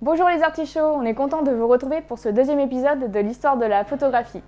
Bonjour les artichauts, on est content de vous retrouver pour ce deuxième épisode de l'histoire de la photographie.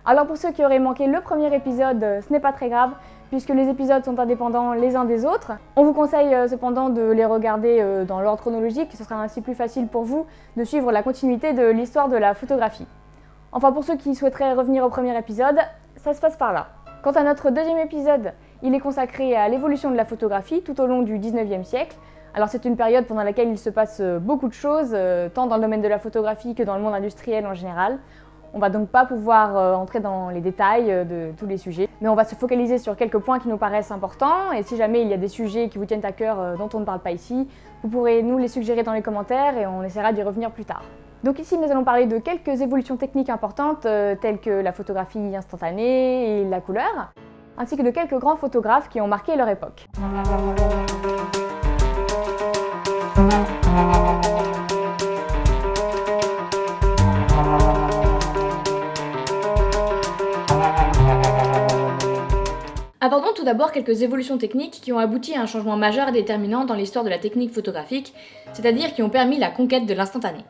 Alors pour ceux qui auraient manqué le premier épisode, ce n'est pas très grave, puisque les épisodes sont indépendants les uns des autres. On vous conseille cependant de les regarder dans l'ordre chronologique, ce sera ainsi plus facile pour vous de suivre la continuité de l'histoire de la photographie. Enfin pour ceux qui souhaiteraient revenir au premier épisode, ça se passe par là. Quant à notre deuxième épisode, il est consacré à l'évolution de la photographie tout au long du 19e siècle. Alors c'est une période pendant laquelle il se passe beaucoup de choses, tant dans le domaine de la photographie que dans le monde industriel en général. On va donc pas pouvoir entrer dans les détails de tous les sujets, mais on va se focaliser sur quelques points qui nous paraissent importants, et si jamais il y a des sujets qui vous tiennent à cœur dont on ne parle pas ici, vous pourrez nous les suggérer dans les commentaires et on essaiera d'y revenir plus tard. Donc ici nous allons parler de quelques évolutions techniques importantes telles que la photographie instantanée et la couleur, ainsi que de quelques grands photographes qui ont marqué leur époque. Abordons tout d'abord quelques évolutions techniques qui ont abouti à un changement majeur et déterminant dans l'histoire de la technique photographique, c'est-à-dire qui ont permis la conquête de l'instantané.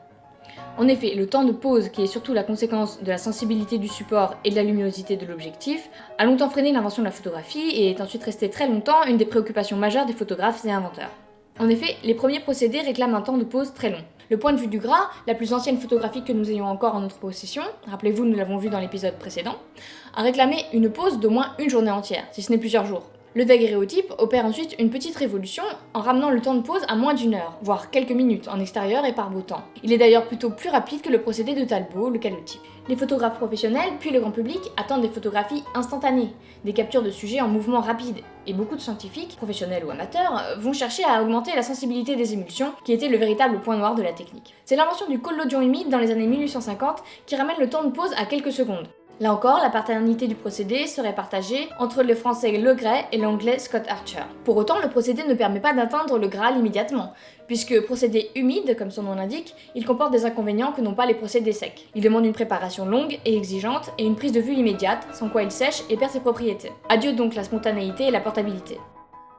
En effet, le temps de pose, qui est surtout la conséquence de la sensibilité du support et de la luminosité de l'objectif, a longtemps freiné l'invention de la photographie et est ensuite resté très longtemps une des préoccupations majeures des photographes et inventeurs. En effet, les premiers procédés réclament un temps de pose très long. Le point de vue du gras, la plus ancienne photographie que nous ayons encore en notre possession, rappelez-vous, nous l'avons vu dans l'épisode précédent, a réclamé une pose d'au moins une journée entière, si ce n'est plusieurs jours. Le daguerréotype opère ensuite une petite révolution en ramenant le temps de pose à moins d'une heure, voire quelques minutes en extérieur et par beau temps. Il est d'ailleurs plutôt plus rapide que le procédé de Talbot, le calotype. Les photographes professionnels, puis le grand public, attendent des photographies instantanées, des captures de sujets en mouvement rapide, et beaucoup de scientifiques, professionnels ou amateurs, vont chercher à augmenter la sensibilité des émulsions, qui était le véritable point noir de la technique. C'est l'invention du collodion humide dans les années 1850 qui ramène le temps de pose à quelques secondes. Là encore, la paternité du procédé serait partagée entre le français Le Gray et l'anglais Scott Archer. Pour autant, le procédé ne permet pas d'atteindre le Graal immédiatement, puisque procédé humide, comme son nom l'indique, il comporte des inconvénients que n'ont pas les procédés secs. Il demande une préparation longue et exigeante et une prise de vue immédiate, sans quoi il sèche et perd ses propriétés. Adieu donc la spontanéité et la portabilité.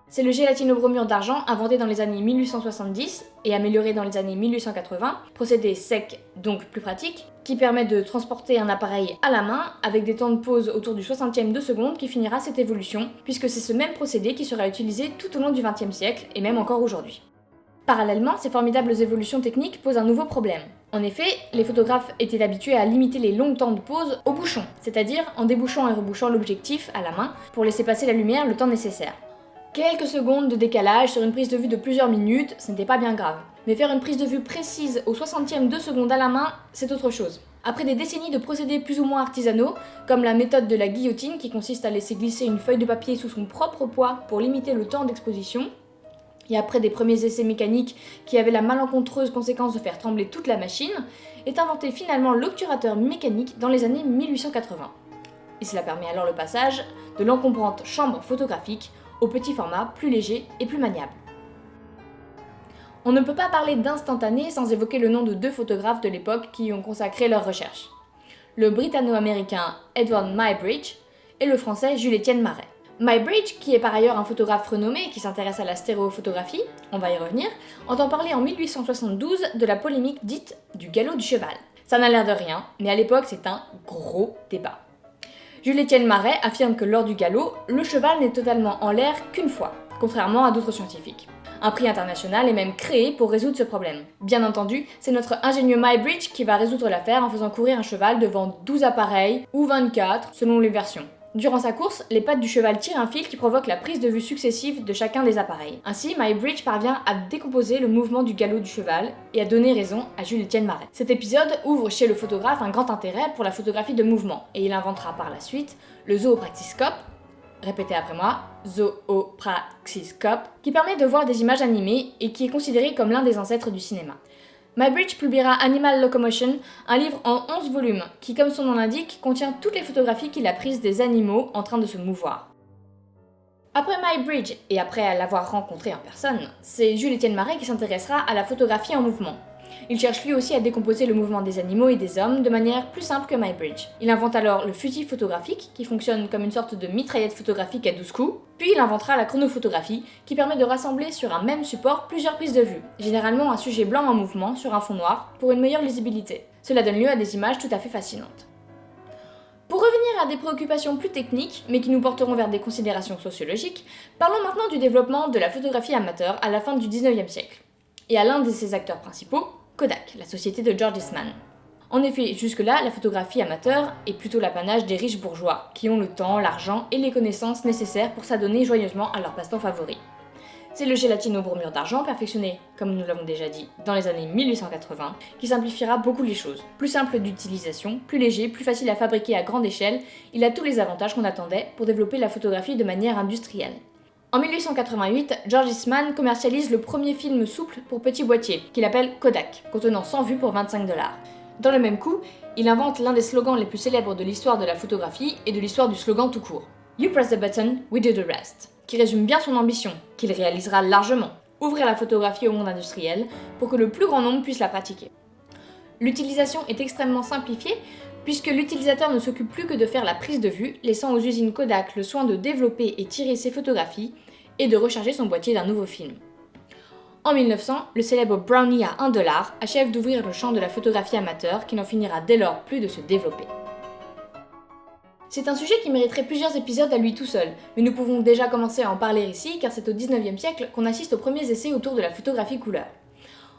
C'est le gélatinobromure d'argent inventé dans les années 1870 et amélioré dans les années 1880, procédé sec donc plus pratique, qui permet de transporter un appareil à la main avec des temps de pose autour du 60e de seconde qui finira cette évolution, puisque c'est ce même procédé qui sera utilisé tout au long du XXe siècle et même encore aujourd'hui. Parallèlement, ces formidables évolutions techniques posent un nouveau problème. En effet, les photographes étaient habitués à limiter les longs temps de pose au bouchon, c'est-à-dire en débouchant et rebouchant l'objectif à la main pour laisser passer la lumière le temps nécessaire. Quelques secondes de décalage sur une prise de vue de plusieurs minutes, ce n'était pas bien grave. Mais faire une prise de vue précise au 60e de seconde à la main, c'est autre chose. Après des décennies de procédés plus ou moins artisanaux, comme la méthode de la guillotine qui consiste à laisser glisser une feuille de papier sous son propre poids pour limiter le temps d'exposition, et après des premiers essais mécaniques qui avaient la malencontreuse conséquence de faire trembler toute la machine, est inventé finalement l'obturateur mécanique dans les années 1880. Et cela permet alors le passage de l'encombrante chambre photographique au petit format plus léger et plus maniable. On ne peut pas parler d'instantané sans évoquer le nom de deux photographes de l'époque qui y ont consacré leurs recherches. Le britanno-américain Edward Muybridge et le français Jules-Étienne Marey. Muybridge, qui est par ailleurs un photographe renommé qui s'intéresse à la stéréophotographie, on va y revenir, entend parler en 1872 de la polémique dite du galop du cheval. Ça n'a l'air de rien, mais à l'époque c'est un gros débat. Jules-Étienne Marey affirme que lors du galop, le cheval n'est totalement en l'air qu'une fois, contrairement à d'autres scientifiques. Un prix international est même créé pour résoudre ce problème. Bien entendu, c'est notre ingénieux Muybridge qui va résoudre l'affaire en faisant courir un cheval devant 12 appareils, ou 24, selon les versions. Durant sa course, les pattes du cheval tirent un fil qui provoque la prise de vue successive de chacun des appareils. Ainsi, Muybridge parvient à décomposer le mouvement du galop du cheval et à donner raison à Jules-Étienne Marey. Cet épisode ouvre chez le photographe un grand intérêt pour la photographie de mouvement et il inventera par la suite le zoopraxiscope, répétez après moi, zoopraxiscope, qui permet de voir des images animées et qui est considéré comme l'un des ancêtres du cinéma. Muybridge publiera Animal Locomotion, un livre en 11 volumes, qui comme son nom l'indique, contient toutes les photographies qu'il a prises des animaux en train de se mouvoir. Après Muybridge, et après l'avoir rencontré en personne, c'est Jules-Étienne Marey qui s'intéressera à la photographie en mouvement. Il cherche lui aussi à décomposer le mouvement des animaux et des hommes de manière plus simple que Muybridge. Il invente alors le fusil photographique, qui fonctionne comme une sorte de mitraillette photographique à 12 coups, puis il inventera la chronophotographie, qui permet de rassembler sur un même support plusieurs prises de vue, généralement un sujet blanc en mouvement sur un fond noir, pour une meilleure lisibilité. Cela donne lieu à des images tout à fait fascinantes. Pour revenir à des préoccupations plus techniques, mais qui nous porteront vers des considérations sociologiques, parlons maintenant du développement de la photographie amateur à la fin du 19e siècle. Et à l'un de ses acteurs principaux, Kodak, la société de George Eastman. En effet, jusque-là, la photographie amateur est plutôt l'apanage des riches bourgeois, qui ont le temps, l'argent et les connaissances nécessaires pour s'adonner joyeusement à leur passe-temps favori. C'est le gélatine au bromure d'argent, perfectionné, comme nous l'avons déjà dit, dans les années 1880, qui simplifiera beaucoup les choses. Plus simple d'utilisation, plus léger, plus facile à fabriquer à grande échelle, il a tous les avantages qu'on attendait pour développer la photographie de manière industrielle. En 1888, George Eastman commercialise le premier film souple pour petit boîtier, qu'il appelle Kodak, contenant 100 vues pour 25 $. Dans le même coup, il invente l'un des slogans les plus célèbres de l'histoire de la photographie et de l'histoire du slogan tout court. You press the button, we do the rest, qui résume bien son ambition, qu'il réalisera largement, ouvrir la photographie au monde industriel pour que le plus grand nombre puisse la pratiquer. L'utilisation est extrêmement simplifiée puisque l'utilisateur ne s'occupe plus que de faire la prise de vue, laissant aux usines Kodak le soin de développer et tirer ses photographies et de recharger son boîtier d'un nouveau film. En 1900, le célèbre Brownie à 1 $ achève d'ouvrir le champ de la photographie amateur qui n'en finira dès lors plus de se développer. C'est un sujet qui mériterait plusieurs épisodes à lui tout seul, mais nous pouvons déjà commencer à en parler ici car c'est au 19e siècle qu'on assiste aux premiers essais autour de la photographie couleur.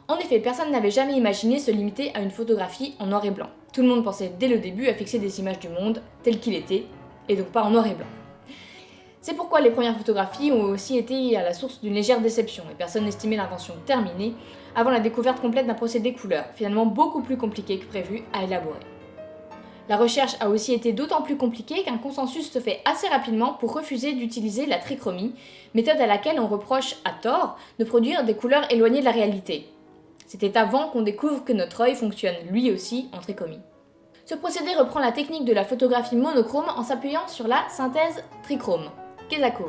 En effet, personne n'avait jamais imaginé se limiter à une photographie en noir et blanc. Tout le monde pensait dès le début à fixer des images du monde tel qu'il était, et donc pas en noir et blanc. C'est pourquoi les premières photographies ont aussi été à la source d'une légère déception, et personne n'estimait l'invention terminée avant la découverte complète d'un procédé couleur, finalement beaucoup plus compliqué que prévu à élaborer. La recherche a aussi été d'autant plus compliquée qu'un consensus se fait assez rapidement pour refuser d'utiliser la trichromie, méthode à laquelle on reproche, à tort, de produire des couleurs éloignées de la réalité. C'était avant qu'on découvre que notre œil fonctionne lui aussi en trichomie. Ce procédé reprend la technique de la photographie monochrome en s'appuyant sur la synthèse trichrome, Kesako.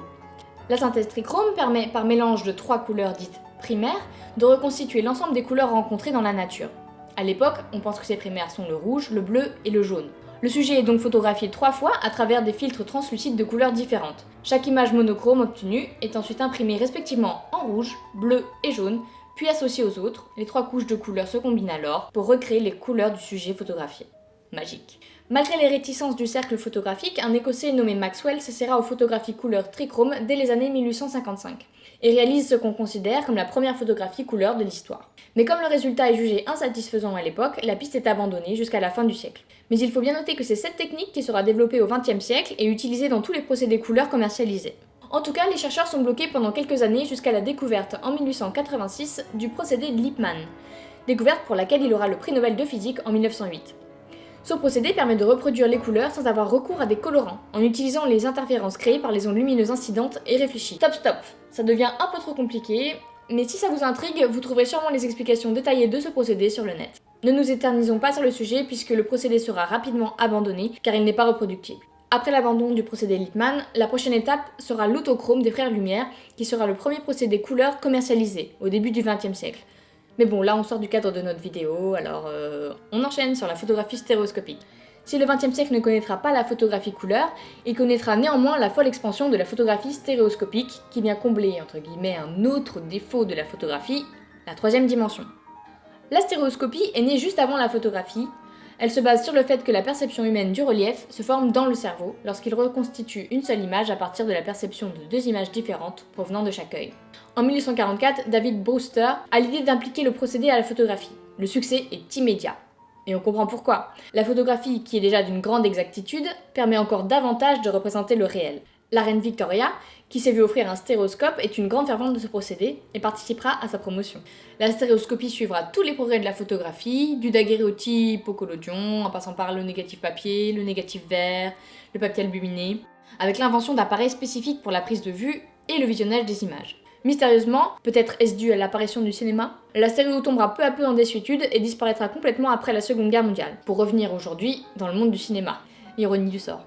La synthèse trichrome permet, par mélange de 3 couleurs dites primaires, de reconstituer l'ensemble des couleurs rencontrées dans la nature. À l'époque, on pense que ces primaires sont le rouge, le bleu et le jaune. Le sujet est donc photographié 3 fois à travers des filtres translucides de couleurs différentes. Chaque image monochrome obtenue est ensuite imprimée respectivement en rouge, bleu et jaune, puis associée aux autres. Les 3 couches de couleurs se combinent alors pour recréer les couleurs du sujet photographié. Magique. Malgré les réticences du cercle photographique, un Écossais nommé Maxwell s'essaiera aux photographies couleur trichrome dès les années 1855 et réalise ce qu'on considère comme la première photographie couleur de l'histoire. Mais comme le résultat est jugé insatisfaisant à l'époque, la piste est abandonnée jusqu'à la fin du siècle. Mais il faut bien noter que c'est cette technique qui sera développée au XXe siècle et utilisée dans tous les procédés couleurs commercialisés. En tout cas, les chercheurs sont bloqués pendant quelques années jusqu'à la découverte en 1886 du procédé Lippmann, découverte pour laquelle il aura le prix Nobel de physique en 1908. Ce procédé permet de reproduire les couleurs sans avoir recours à des colorants, en utilisant les interférences créées par les ondes lumineuses incidentes et réfléchies. Stop, ça devient un peu trop compliqué, mais si ça vous intrigue, vous trouverez sûrement les explications détaillées de ce procédé sur le net. Ne nous éternisons pas sur le sujet puisque le procédé sera rapidement abandonné car il n'est pas reproductible. Après l'abandon du procédé Lippmann, la prochaine étape sera l'autochrome des frères Lumière, qui sera le premier procédé couleur commercialisé au début du XXe siècle. Mais bon, là on sort du cadre de notre vidéo, alors on enchaîne sur la photographie stéréoscopique. Si le XXe siècle ne connaîtra pas la photographie couleur, il connaîtra néanmoins la folle expansion de la photographie stéréoscopique, qui vient combler, entre guillemets, un autre défaut de la photographie, la troisième dimension. La stéréoscopie est née juste avant la photographie. Elle se base sur le fait que la perception humaine du relief se forme dans le cerveau lorsqu'il reconstitue une seule image à partir de la perception de 2 images différentes provenant de chaque œil. En 1844, David Brewster a l'idée d'impliquer le procédé à la photographie. Le succès est immédiat. Et on comprend pourquoi. La photographie, qui est déjà d'une grande exactitude, permet encore davantage de représenter le réel. La reine Victoria, qui s'est vue offrir un stéréoscope, est une grande fervente de ce procédé et participera à sa promotion. La stéréoscopie suivra tous les progrès de la photographie, du daguerréotype au collodion, en passant par le négatif papier, le négatif verre, le papier albuminé, avec l'invention d'appareils spécifiques pour la prise de vue et le visionnage des images. Mystérieusement, peut-être est-ce dû à l'apparition du cinéma, la stéréo tombera peu à peu en désuétude et disparaîtra complètement après la Seconde Guerre mondiale, pour revenir aujourd'hui dans le monde du cinéma. Ironie du sort.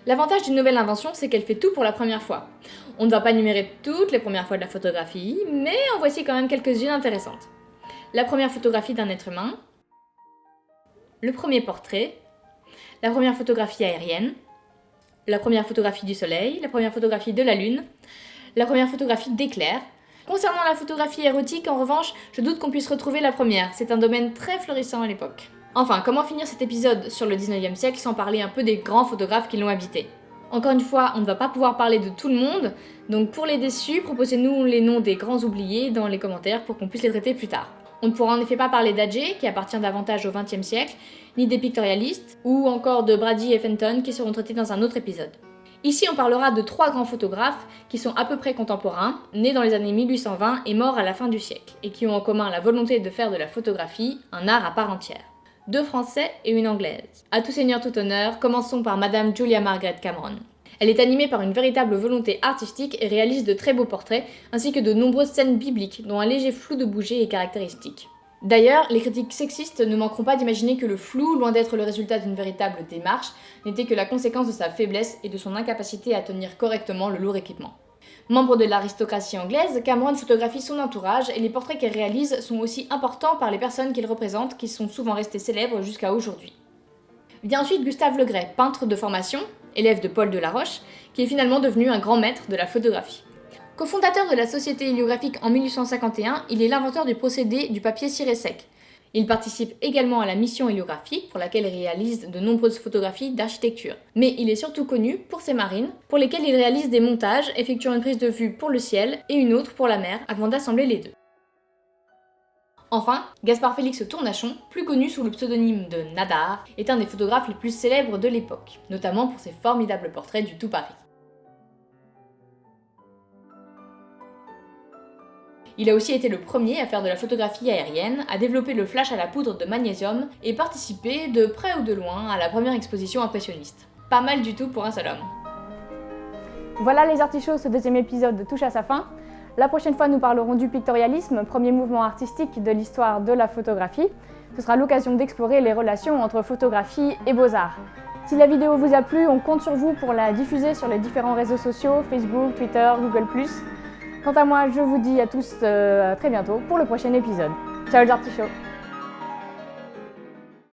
L'avantage d'une nouvelle invention, c'est qu'elle fait tout pour la première fois. On ne va pas énumérer toutes les premières fois de la photographie, mais en voici quand même quelques-unes intéressantes. la première photographie d'un être humain, le premier portrait, la première photographie aérienne, la première photographie du soleil, la première photographie de la lune, la première photographie d'éclairs. Concernant la photographie érotique, en revanche, je doute qu'on puisse retrouver la première, c'est un domaine très florissant à l'époque. Enfin, comment finir cet épisode sur le 19e siècle sans parler un peu des grands photographes qui l'ont habité? Encore une fois, on ne va pas pouvoir parler de tout le monde, donc pour les déçus, proposez-nous les noms des grands oubliés dans les commentaires pour qu'on puisse les traiter plus tard. On ne pourra en effet pas parler d'Adjé, qui appartient davantage au XXe siècle, ni des pictorialistes, ou encore de Brady et Fenton, qui seront traités dans un autre épisode. Ici, on parlera de 3 grands photographes qui sont à peu près contemporains, nés dans les années 1820 et morts à la fin du siècle, et qui ont en commun la volonté de faire de la photographie un art à part entière. 2 Français et une Anglaise. À tout seigneur, tout honneur, commençons par Madame Julia Margaret Cameron. Elle est animée par une véritable volonté artistique et réalise de très beaux portraits, ainsi que de nombreuses scènes bibliques, dont un léger flou de bouger est caractéristique. D'ailleurs, les critiques sexistes ne manqueront pas d'imaginer que le flou, loin d'être le résultat d'une véritable démarche, n'était que la conséquence de sa faiblesse et de son incapacité à tenir correctement le lourd équipement. Membre de l'aristocratie anglaise, Cameron photographie son entourage et les portraits qu'elle réalise sont aussi importants par les personnes qu'il représente qui sont souvent restées célèbres jusqu'à aujourd'hui. Vient ensuite Gustave Le Gray, peintre de formation, élève de Paul Delaroche, qui est finalement devenu un grand maître de la photographie. Cofondateur de la Société héliographique en 1851, il est l'inventeur du procédé du papier ciré sec. Il participe également à la mission héliographique pour laquelle il réalise de nombreuses photographies d'architecture. Mais il est surtout connu pour ses marines, pour lesquelles il réalise des montages, effectuant une prise de vue pour le ciel et une autre pour la mer, avant d'assembler les deux. Enfin, Gaspard Félix Tournachon, plus connu sous le pseudonyme de Nadar, est un des photographes les plus célèbres de l'époque, notamment pour ses formidables portraits du tout Paris. Il a aussi été le premier à faire de la photographie aérienne, à développer le flash à la poudre de magnésium et participer, de près ou de loin, à la première exposition impressionniste. Pas mal du tout pour un seul homme. Voilà les artichauts, ce 2e épisode touche à sa fin. La prochaine fois, nous parlerons du pictorialisme, premier mouvement artistique de l'histoire de la photographie. Ce sera l'occasion d'explorer les relations entre photographie et beaux-arts. Si la vidéo vous a plu, on compte sur vous pour la diffuser sur les différents réseaux sociaux, Facebook, Twitter, Google+. Quant à moi, je vous dis à tous à très bientôt pour le prochain épisode. Ciao les artichauts!